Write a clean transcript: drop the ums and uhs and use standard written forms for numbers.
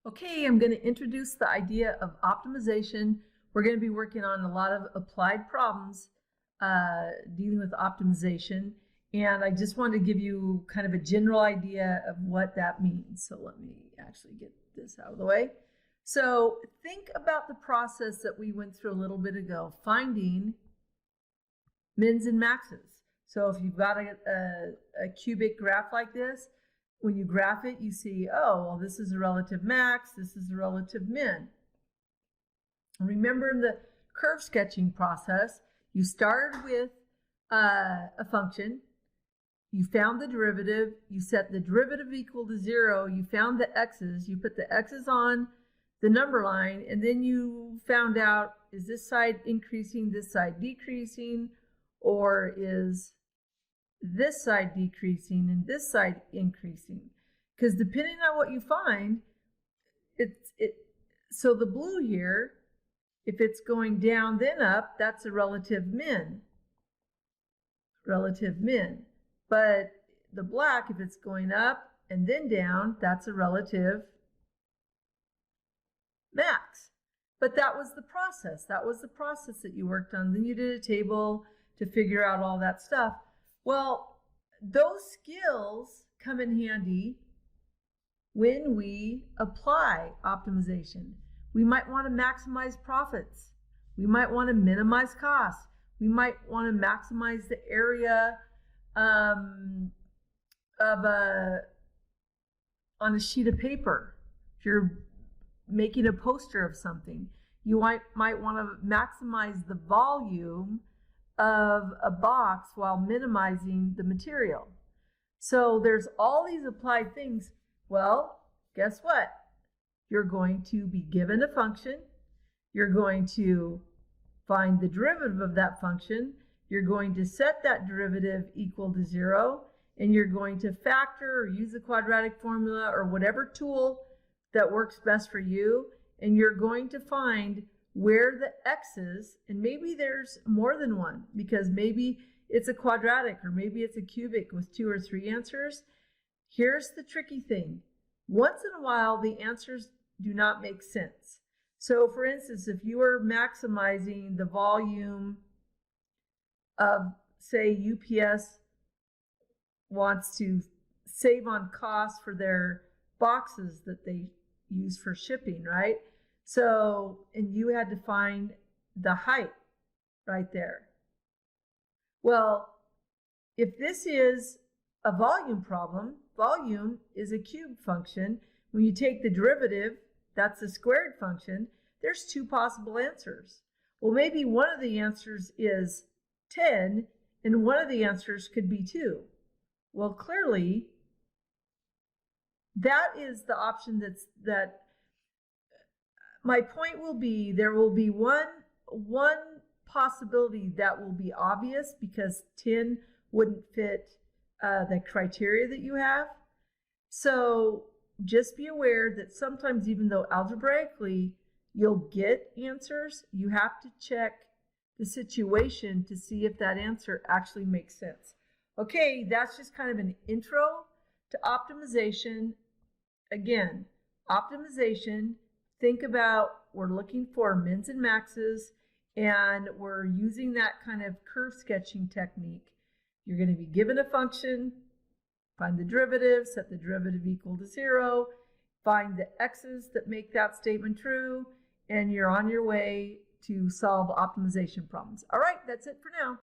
Okay, I'm going to introduce the idea of optimization. We're going to be working on a lot of applied problems dealing with optimization, and I just wanted to give you kind of a general idea of what that means. So let me actually get this out of the way. So think about the process that we went through a little bit ago, finding mins and maxes. So if you've got a cubic graph like this, when you graph it, you see, oh, well, this is a relative max, this is a relative min. Remember in the curve sketching process, you started with a function, you found the derivative, you set the derivative equal to 0, you found the x's, you put the x's on the number line, and then you found out, is this side increasing, this side decreasing, or is this side decreasing and this side increasing? Because depending on what you find, so the blue here, if it's going down then up, that's a relative min. But the black, if it's going up and then down, that's a relative max. But that was the process. That was the process that you worked on. Then you did a table to figure out all that stuff. Well, those skills come in handy when we apply optimization. We might want to maximize profits. We might want to minimize costs. We might want to maximize the area on a sheet of paper. If you're making a poster of something, you might want to maximize the volume of a box while minimizing the material. So there's all these applied things. Well, guess what? You're going to be given a function. You're going to find the derivative of that function. You're going to set that derivative equal to 0, and you're going to factor or use the quadratic formula or whatever tool that works best for you, and you're going to find where the x's, and maybe there's more than one, because maybe it's a quadratic or maybe it's a cubic with 2 or 3 answers. Here's the tricky thing. Once in a while, the answers do not make sense. So for instance, if you are maximizing the volume of, say, UPS wants to save on costs for their boxes that they use for shipping, right? So, and you had to find the height right there. Well, if this is a volume problem, volume is a cube function. When you take the derivative, that's a squared function, there's 2 possible answers. Well, maybe one of the answers is 10, and one of the answers could be 2. Well, clearly, that is the option that my point will be, there will be one possibility that will be obvious because 10 wouldn't fit the criteria that you have. So just be aware that sometimes, even though algebraically you'll get answers, you have to check the situation to see if that answer actually makes sense. Okay, that's just kind of an intro to optimization. Again, optimization, think about, we're looking for mins and maxes, and we're using that kind of curve sketching technique. You're going to be given a function, find the derivative, set the derivative equal to 0, find the x's that make that statement true, and you're on your way to solve optimization problems. All right, that's it for now.